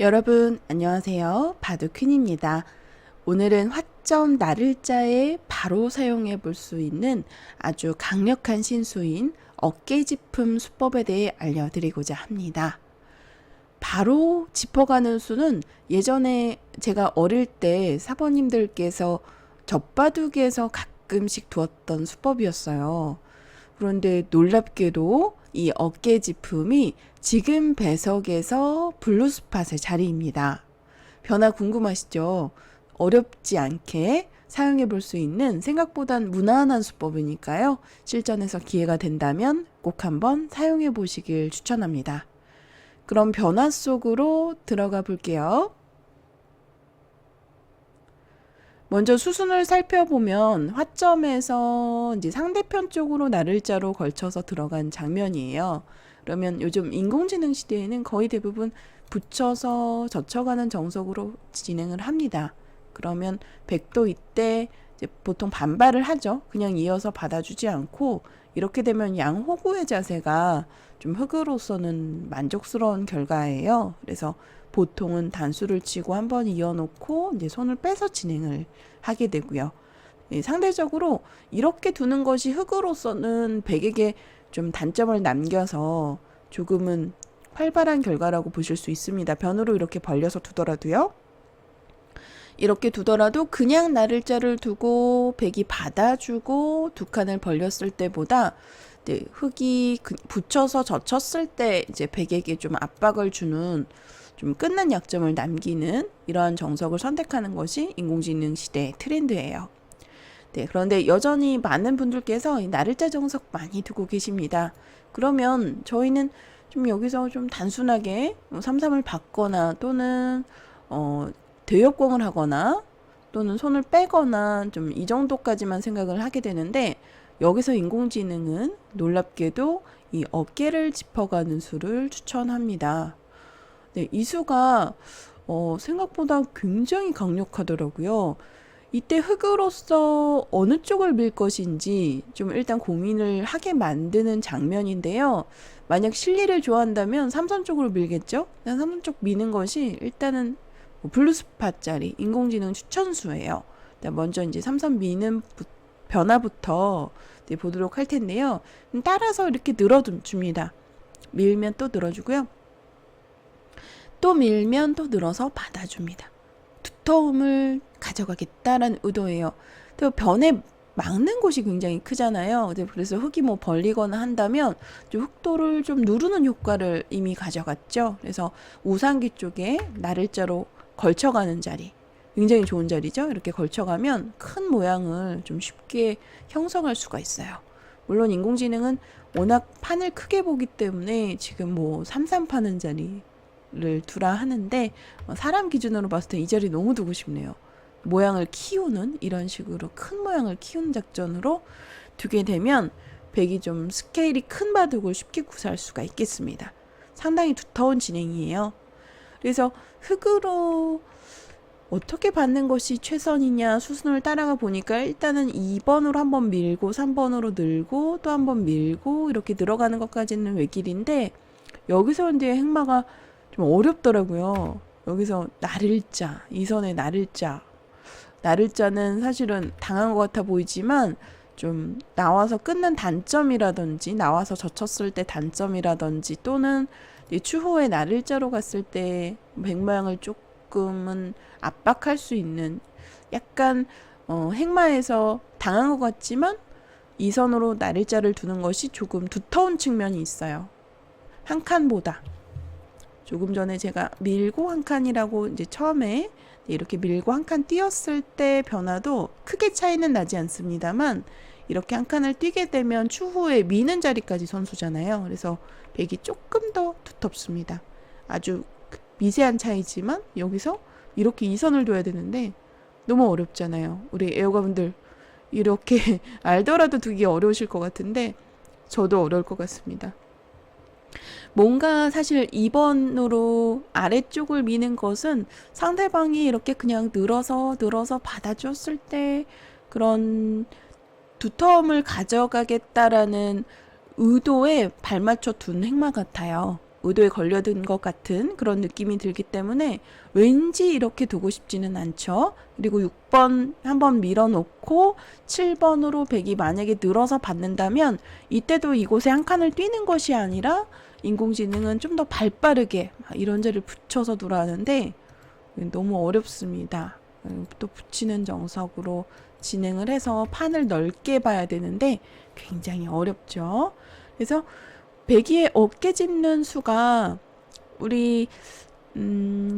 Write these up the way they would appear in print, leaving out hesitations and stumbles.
여러분 안녕하세요. 바둑퀸입니다. 오늘은 화점 나를자에 바로 사용해 볼 수 있는 아주 강력한 신수인 어깨짚음 수법에 대해 알려드리고자 합니다. 바로 짚어가는 수는 예전에 제가 어릴 때 사모님들께서 젖바둑에서 가끔씩 두었던 수법이었어요. 그런데 놀랍게도 이 어깨짚음이 지금 배석에서 블루스팟의 자리입니다. 변화 궁금하시죠? 어렵지 않게 사용해 볼 수 있는 생각보단 무난한 수법이니까요. 실전에서 기회가 된다면 꼭 한번 사용해 보시길 추천합니다. 그럼 변화 속으로 들어가 볼게요. 먼저 수순을 살펴보면 화점에서 이제 상대편 쪽으로 나를자로 걸쳐서 들어간 장면이에요. 그러면 요즘 인공지능 시대에는 거의 대부분 붙여서 젖혀가는 정석으로 진행을 합니다. 그러면 백도 이때 이제 보통 반발을 하죠. 그냥 이어서 받아주지 않고 이렇게 되면 양호구의 자세가 좀 흑으로서는 만족스러운 결과예요. 그래서 보통은 단수를 치고 한번 이어놓고 이제 손을 빼서 진행을 하게 되고요. 상대적으로 이렇게 두는 것이 흑으로서는 백에게 좀 단점을 남겨서 조금은 활발한 결과라고 보실 수 있습니다. 변으로 이렇게 벌려서 두더라도요. 이렇게 두더라도 그냥 나를자를 두고 백이 받아주고 두 칸을 벌렸을 때보다 흑이 붙여서 젖혔을 때 이제 백에게 좀 압박을 주는 좀 끝난 약점을 남기는 이러한 정석을 선택하는 것이 인공지능 시대의 트렌드예요. 네, 그런데 여전히 많은 분들께서 이 나를자 정석 많이 두고 계십니다. 그러면 저희는 좀 여기서 좀 단순하게 3-3을 받거나 또는 대역공을 하거나 또는 손을 빼거나 좀 이 정도까지만 생각을 하게 되는데 여기서 인공지능은 놀랍게도 이 어깨를 짚어가는 수를 추천합니다. 네, 이 수가 생각보다 굉장히 강력하더라고요. 이때 흑으로서 어느 쪽을 밀 것인지 좀 일단 고민을 하게 만드는 장면인데요. 만약 실리를 좋아한다면 삼선 쪽으로 밀겠죠? 삼선 쪽 미는 것이 일단은 블루스팟짜리 인공지능 추천수예요. 먼저 이제 삼선 미는 변화부터 보도록 할 텐데요. 따라서 이렇게 늘어줍니다. 밀면 또 늘어주고요. 또 밀면 또 늘어서 받아줍니다. 두터움을 가져가겠다라는 의도예요. 또 변에 막는 곳이 굉장히 크잖아요. 그래서 흙이 뭐 벌리거나 한다면 좀 흙도를 좀 누르는 효과를 이미 가져갔죠. 그래서 우상기 쪽에 나를자로 걸쳐가는 자리, 굉장히 좋은 자리죠. 이렇게 걸쳐가면 큰 모양을 좀 쉽게 형성할 수가 있어요. 물론 인공지능은 워낙 판을 크게 보기 때문에 지금 뭐 3-3 파는 자리를 두라 하는데 사람 기준으로 봤을 때 이 자리 너무 두고 싶네요. 모양을 키우는 이런 식으로 큰 모양을 키우는 작전으로 두게 되면 백이 좀 스케일이 큰 바둑을 쉽게 구사할 수가 있겠습니다. 상당히 두터운 진행이에요. 그래서 흑으로 어떻게 받는 것이 최선이냐 수순을 따라가 보니까 일단은 2번으로 한번 밀고 3번으로 늘고 또 한번 밀고 이렇게 들어가는 것까지는 외길인데 여기서 이제 행마가 좀 어렵더라고요. 여기서 나를자, 이선의 나를자는 사실은 당한 것 같아 보이지만 좀 나와서 끝난 단점이라든지 나와서 젖혔을 때 단점이라든지 또는 추후에 나를자로 갔을 때 백모양을 조금은 압박할 수 있는 약간 행마에서 당한 것 같지만 이선으로 나를자를 두는 것이 조금 두터운 측면이 있어요. 한 칸보다. 조금 전에 제가 밀고 한 칸이라고 이제 처음에 이렇게 밀고 한 칸 뛰었을 때 변화도 크게 차이는 나지 않습니다만 이렇게 한 칸을 뛰게 되면 추후에 미는 자리까지 선수잖아요. 그래서 백이 조금 더 두텁습니다. 아주 미세한 차이지만 여기서 이렇게 이선을 둬야 되는데 너무 어렵잖아요. 우리 애호가분들 이렇게 알더라도 두기 어려우실 것 같은데 저도 어려울 것 같습니다. 뭔가 사실 2번으로 아래쪽을 미는 것은 상대방이 이렇게 그냥 늘어서 받아줬을 때 그런 두터움을 가져가겠다라는 의도에 발맞춰 둔 행마 같아요. 의도에 걸려든 것 같은 그런 느낌이 들기 때문에 왠지 이렇게 두고 싶지는 않죠. 그리고 6번 한번 밀어놓고 7번으로 백이 만약에 늘어서 받는다면 이때도 이곳에 한 칸을 뛰는 것이 아니라 인공지능은 좀 더 발빠르게 이런저를 붙여서 돌아가는데 너무 어렵습니다. 또 붙이는 정석으로 진행을 해서 판을 넓게 봐야 되는데 굉장히 어렵죠. 그래서 배기의 어깨 짚는 수가 우리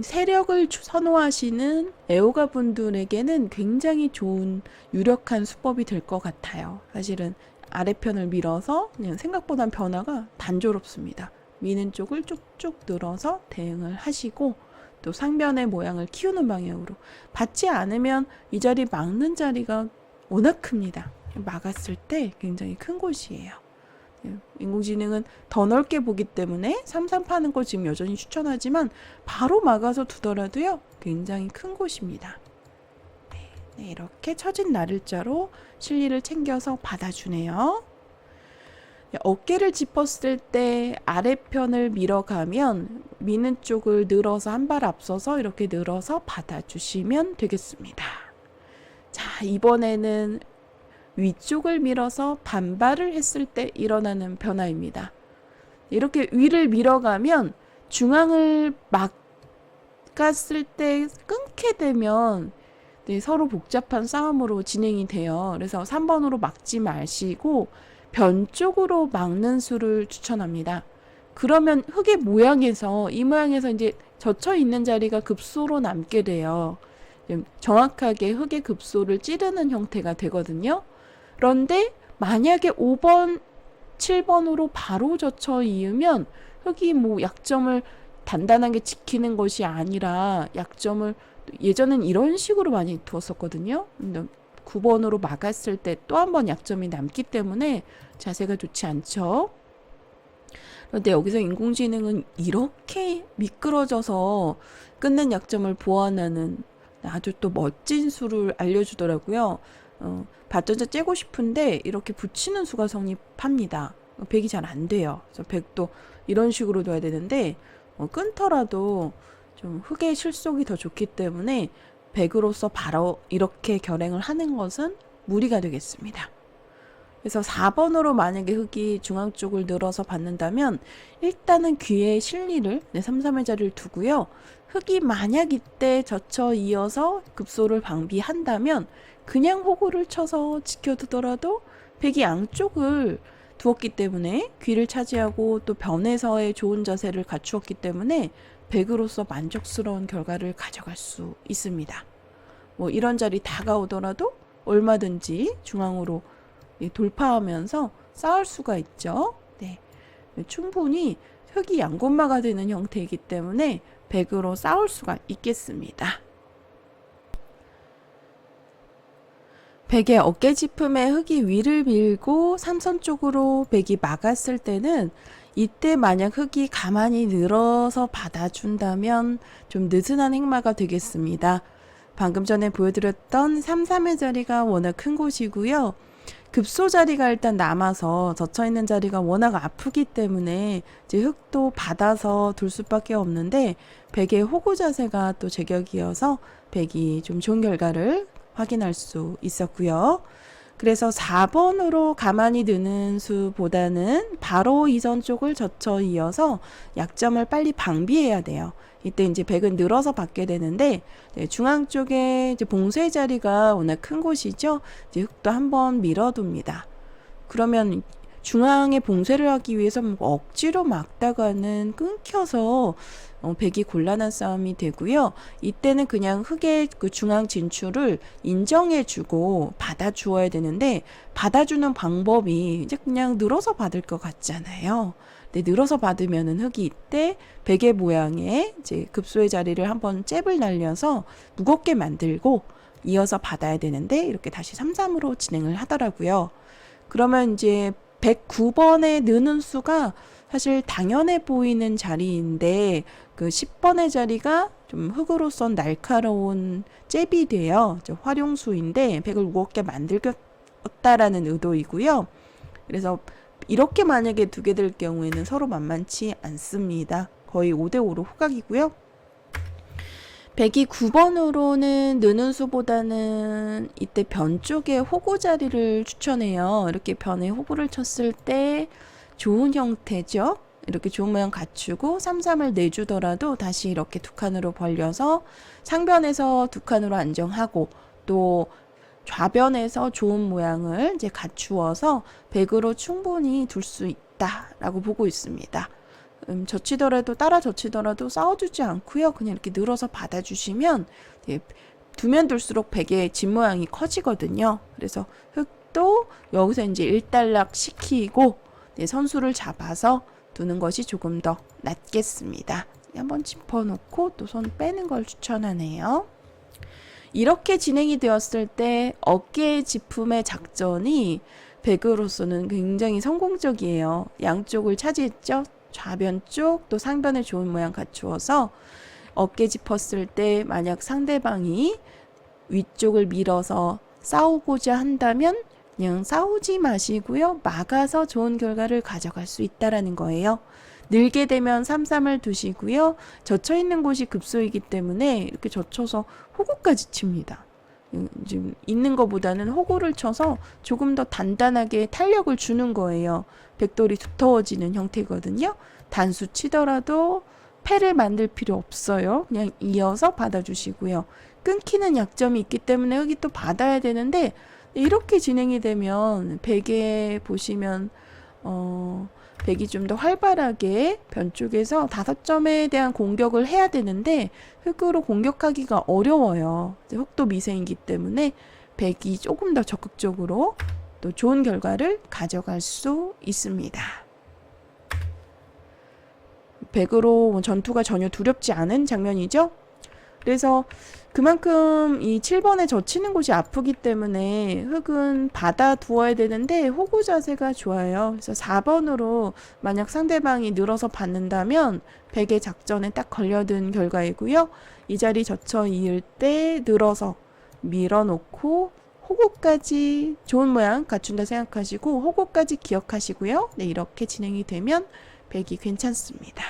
세력을 선호하시는 애호가 분들에게는 굉장히 좋은 유력한 수법이 될 것 같아요. 사실은 아래편을 밀어서 그냥 생각보다 변화가 단조롭습니다. 미는 쪽을 쭉쭉 늘어서 대응을 하시고 또 상변의 모양을 키우는 방향으로 받지 않으면 이 자리 막는 자리가 워낙 큽니다. 막았을 때 굉장히 큰 곳이에요. 인공지능은 더 넓게 보기 때문에 3-3 파는 거 지금 여전히 추천하지만 바로 막아서 두더라도요 굉장히 큰 곳입니다. 네, 이렇게 처진 나를자로 실리를 챙겨서 받아주네요. 어깨를 짚었을 때 아래편을 밀어가면 미는 쪽을 늘어서 한 발 앞서서 이렇게 늘어서 받아주시면 되겠습니다. 자, 이번에는 위쪽을 밀어서 반발을 했을 때 일어나는 변화입니다. 이렇게 위를 밀어가면 중앙을 막았을 때 끊게 되면 서로 복잡한 싸움으로 진행이 돼요. 그래서 3번으로 막지 마시고 변 쪽으로 막는 수를 추천합니다. 그러면 흙의 모양에서 이 모양에서 이제 젖혀 있는 자리가 급소로 남게 돼요. 정확하게 흙의 급소를 찌르는 형태가 되거든요. 그런데 만약에 5번, 7번으로 바로 젖혀 이으면 흙이 뭐 약점을 단단하게 지키는 것이 아니라 약점을 예전엔 이런 식으로 많이 두었었거든요. 9번으로 막았을 때 또 한 번 약점이 남기 때문에 자세가 좋지 않죠. 그런데 여기서 인공지능은 이렇게 미끄러져서 끊는 약점을 보완하는 아주 또 멋진 수를 알려주더라고요. 발전자 째고 싶은데 이렇게 붙이는 수가 성립합니다. 백이 잘 안 돼요. 그래서 백도 이런 식으로 둬야 되는데 끊더라도 좀 흙의 실속이 더 좋기 때문에 백으로서 바로 이렇게 결행을 하는 것은 무리가 되겠습니다. 그래서 4번으로 만약에 흙이 중앙 쪽을 늘어서 받는다면 일단은 귀에 실리를 3-3의 자리를 두고요. 흙이 만약 이때 젖혀 이어서 급소를 방비한다면 그냥 호구를 쳐서 지켜두더라도 백이 양쪽을 두었기 때문에 귀를 차지하고 또 변에서의 좋은 자세를 갖추었기 때문에 백으로서 만족스러운 결과를 가져갈 수 있습니다. 뭐 이런 자리 다가오더라도 얼마든지 중앙으로 돌파하면서 쌓을 수가 있죠. 네. 충분히 흙이 양곳마가 되는 형태이기 때문에 백으로 쌓을 수가 있겠습니다. 백의 어깨 짚음에 흙이 위를 밀고 삼선 쪽으로 백이 막았을 때는 이때 만약 흙이 가만히 늘어서 받아준다면 좀 느슨한 행마가 되겠습니다. 방금 전에 보여드렸던 3-3의 자리가 워낙 큰 곳이고요. 급소 자리가 일단 남아서 젖혀있는 자리가 워낙 아프기 때문에 이제 흙도 받아서 둘 수밖에 없는데 백의 호구 자세가 또 제격이어서 백이 좀 좋은 결과를 확인할 수 있었고요. 그래서 4번으로 가만히 드는 수보다는 바로 이선 쪽을 젖혀 이어서 약점을 빨리 방비해야 돼요. 이때 이제 백은 늘어서 받게 되는데 중앙 쪽에 이제 봉쇄 자리가 워낙 큰 곳이죠. 이제 흙도 한번 밀어둡니다. 그러면 중앙에 봉쇄를 하기 위해서 억지로 막다가는 끊겨서 백이 곤란한 싸움이 되고요. 이때는 그냥 흙의 그 중앙 진출을 인정해주고 받아주어야 되는데 받아주는 방법이 이제 그냥 늘어서 받을 것 같잖아요. 근데 늘어서 받으면은 흙이 이때 백의 모양에 이제 급소의 자리를 한번 잽을 날려서 무겁게 만들고 이어서 받아야 되는데 이렇게 다시 3-3으로 진행을 하더라고요. 그러면 이제 109번에 느는 수가 사실 당연해 보이는 자리인데 그 10번의 자리가 좀 흙으로선 날카로운 잽이 돼요. 활용수인데 백을 무겁게 만들겠다라는 의도이고요. 그래서 이렇게 만약에 두게 될 경우에는 서로 만만치 않습니다. 거의 5대5로 호각이고요. 백이 9번으로는 느는 수보다는 이때 변 쪽에 호구 자리를 추천해요. 이렇게 변에 호구를 쳤을 때 좋은 형태죠. 이렇게 좋은 모양 갖추고 3-3을 내주더라도 다시 이렇게 두 칸으로 벌려서 상변에서 두 칸으로 안정하고 또 좌변에서 좋은 모양을 이제 갖추어서 백으로 충분히 둘 수 있다라고 보고 있습니다. 젖히더라도 따라 젖히더라도 싸워주지 않고요. 그냥 이렇게 늘어서 받아주시면 두면 둘수록 백의 집 모양이 커지거든요. 그래서 흑도 여기서 이제 일단락 시키고 선수를 잡아서 두는 것이 조금 더 낫겠습니다. 한번 짚어놓고 또 손 빼는 걸 추천하네요. 이렇게 진행이 되었을 때 어깨 짚음의 작전이 백으로서는 굉장히 성공적이에요. 양쪽을 차지했죠. 좌변 쪽 또 상변에 좋은 모양 갖추어서 어깨 짚었을 때 만약 상대방이 위쪽을 밀어서 싸우고자 한다면 그냥 싸우지 마시고요. 막아서 좋은 결과를 가져갈 수 있다라는 거예요. 늘게 되면 3-3을 두시고요. 젖혀있는 곳이 급소이기 때문에 이렇게 젖혀서 호구까지 칩니다. 지금 있는 것보다는 호구를 쳐서 조금 더 단단하게 탄력을 주는 거예요. 백돌이 두터워지는 형태거든요. 단수 치더라도 패를 만들 필요 없어요. 그냥 이어서 받아주시고요. 끊기는 약점이 있기 때문에 흑이 또 받아야 되는데 이렇게 진행이 되면 백에 보시면 백이 좀 더 활발하게 변 쪽에서 5점에 대한 공격을 해야 되는데 흑으로 공격하기가 어려워요. 흑도 미세이기 때문에 백이 조금 더 적극적으로 또 좋은 결과를 가져갈 수 있습니다. 백으로 전투가 전혀 두렵지 않은 장면이죠. 그래서 그만큼 이 7번에 젖히는 곳이 아프기 때문에 흑은 받아 두어야 되는데 호구 자세가 좋아요. 그래서 4번으로 만약 상대방이 늘어서 받는다면 백의 작전에 딱 걸려든 결과이고요. 이 자리 젖혀 이을 때 늘어서 밀어놓고 호구까지 좋은 모양 갖춘다 생각하시고 호구까지 기억하시고요. 네, 이렇게 진행이 되면 백이 괜찮습니다.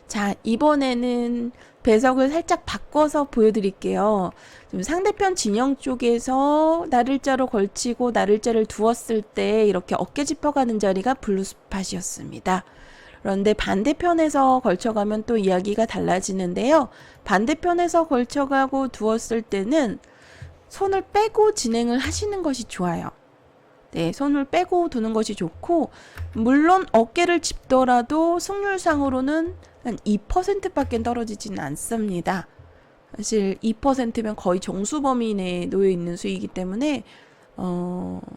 자, 이번에는 배석을 살짝 바꿔서 보여드릴게요. 좀 상대편 진영 쪽에서 나를자로 걸치고 나를자를 두었을 때 이렇게 어깨 짚어가는 자리가 블루스팟이었습니다. 그런데 반대편에서 걸쳐가면 또 이야기가 달라지는데요. 반대편에서 걸쳐가고 두었을 때는 손을 빼고 진행을 하시는 것이 좋아요. 네, 손을 빼고 두는 것이 좋고 물론 어깨를 짚더라도 승률상으로는 한 2%밖에 떨어지지는 않습니다. 사실 2%면 거의 정수 범위 내에 놓여 있는 수이기 때문에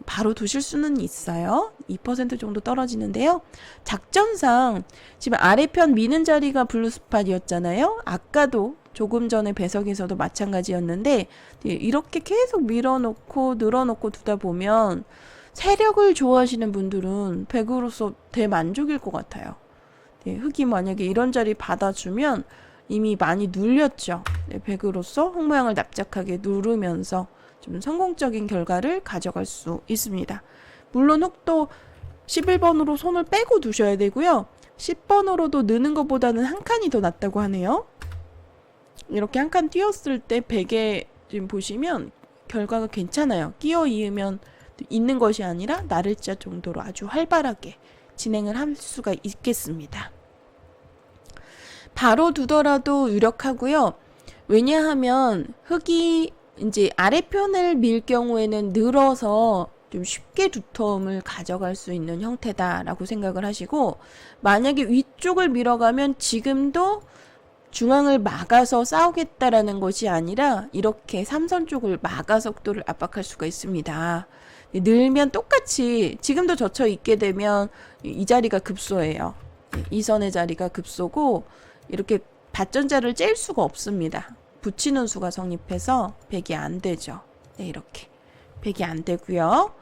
바로 두실 수는 있어요. 2% 정도 떨어지는데요. 작전상 지금 아래편 미는 자리가 블루스팟이었잖아요. 아까도 조금 전에 배석에서도 마찬가지였는데 이렇게 계속 밀어놓고 늘어놓고 두다 보면 세력을 좋아하시는 분들은 백으로서 대만족일 것 같아요. 네, 흑이 만약에 이런 자리 받아주면 이미 많이 눌렸죠. 네, 백으로서 흑 모양을 납작하게 누르면서 좀 성공적인 결과를 가져갈 수 있습니다. 물론 흑도 11번으로 손을 빼고 두셔야 되고요. 10번으로도 느는 것보다는 한 칸이 더 낫다고 하네요. 이렇게 한 칸 띄었을 때 백에 지금 보시면 결과가 괜찮아요. 끼어 이으면 있는 것이 아니라 나를자 정도로 아주 활발하게 진행을 할 수가 있겠습니다. 바로 두더라도 유력하고요. 왜냐하면 흑이 이제 아래편을 밀 경우에는 늘어서 좀 쉽게 두터움을 가져갈 수 있는 형태다라고 생각을 하시고 만약에 위쪽을 밀어가면 지금도 중앙을 막아서 싸우겠다라는 것이 아니라 이렇게 삼선 쪽을 막아 속도를 압박할 수가 있습니다. 늘면 똑같이 지금도 젖혀 있게 되면 이 자리가 급소예요. 이 선의 자리가 급소고 이렇게 받전자를 짤 수가 없습니다. 붙이는 수가 성립해서 백이 안 되죠. 네, 이렇게 백이 안 되고요.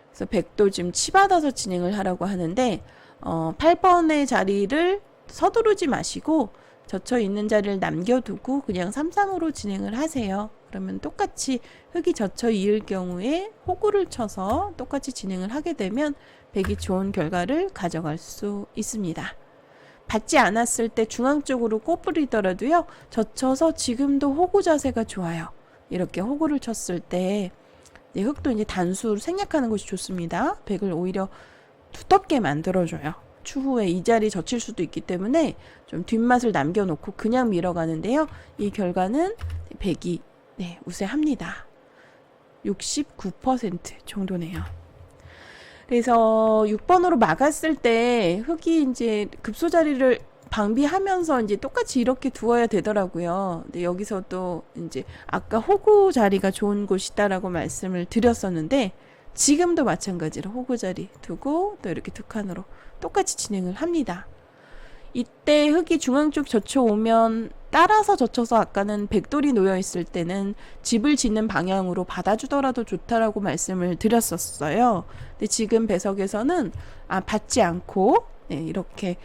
그래서 백도 지금 치받아서 진행을 하라고 하는데 8번의 자리를 서두르지 마시고 젖혀 있는 자리를 남겨두고 그냥 3-3으로 진행을 하세요. 그러면 똑같이 흑이 젖혀 이을 경우에 호구를 쳐서 똑같이 진행을 하게 되면 배기 좋은 결과를 가져갈 수 있습니다. 받지 않았을 때 중앙 쪽으로 꼬부리더라도요, 젖혀서 지금도 호구 자세가 좋아요. 이렇게 호구를 쳤을 때 흙도 이제 단수 생략하는 것이 좋습니다. 백을 오히려 두텁게 만들어줘요. 추후에 이 자리 젖힐 수도 있기 때문에 좀 뒷맛을 남겨놓고 그냥 밀어가는데요. 이 결과는 백이 우세합니다. 69% 정도네요. 그래서 6번으로 막았을 때 흙이 이제 급소 자리를 방비하면서 이제 똑같이 이렇게 두어야 되더라고요. 근데 여기서 또 이제 아까 호구 자리가 좋은 곳이다라고 말씀을 드렸었는데 지금도 마찬가지로 호구 자리 두고 또 이렇게 두 칸으로 똑같이 진행을 합니다. 이때 흙이 중앙 쪽 젖혀오면 따라서 젖혀서 아까는 백돌이 놓여 있을 때는 집을 짓는 방향으로 받아주더라도 좋다라고 말씀을 드렸었어요. 근데 지금 배석에서는 받지 않고 이렇게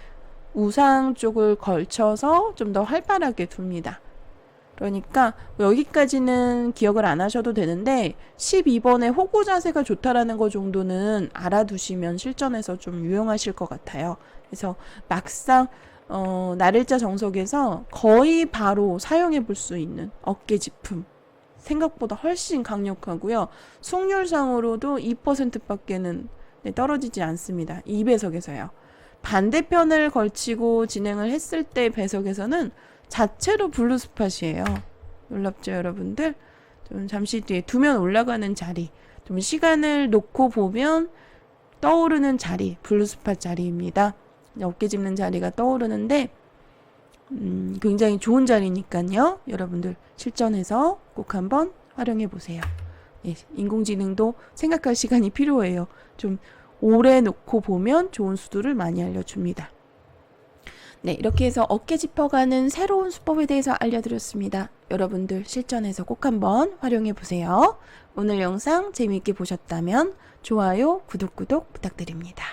우상 쪽을 걸쳐서 좀 더 활발하게 둡니다. 그러니까 여기까지는 기억을 안 하셔도 되는데 12번에 호구 자세가 좋다라는 거 정도는 알아두시면 실전에서 좀 유용하실 것 같아요. 그래서 막상 나를자 정석에서 거의 바로 사용해 볼 수 있는 어깨지품 생각보다 훨씬 강력하고요. 승률상으로도 2%밖에는 떨어지지 않습니다. 이 배석에서요. 반대편을 걸치고 진행을 했을 때 배석에서는 자체로 블루 스팟이에요. 놀랍죠, 여러분들? 좀 잠시 뒤에 두면 올라가는 자리, 좀 시간을 놓고 보면 떠오르는 자리, 블루 스팟 자리입니다. 어깨 짚는 자리가 떠오르는데 굉장히 좋은 자리니까요. 여러분들 실전에서 꼭 한번 활용해 보세요. 인공지능도 생각할 시간이 필요해요. 좀 오래 놓고 보면 좋은 수두를 많이 알려줍니다. 이렇게 해서 어깨 짚어가는 새로운 수법에 대해서 알려드렸습니다. 여러분들 실전에서 꼭 한번 활용해 보세요. 오늘 영상 재미있게 보셨다면 좋아요, 구독 부탁드립니다.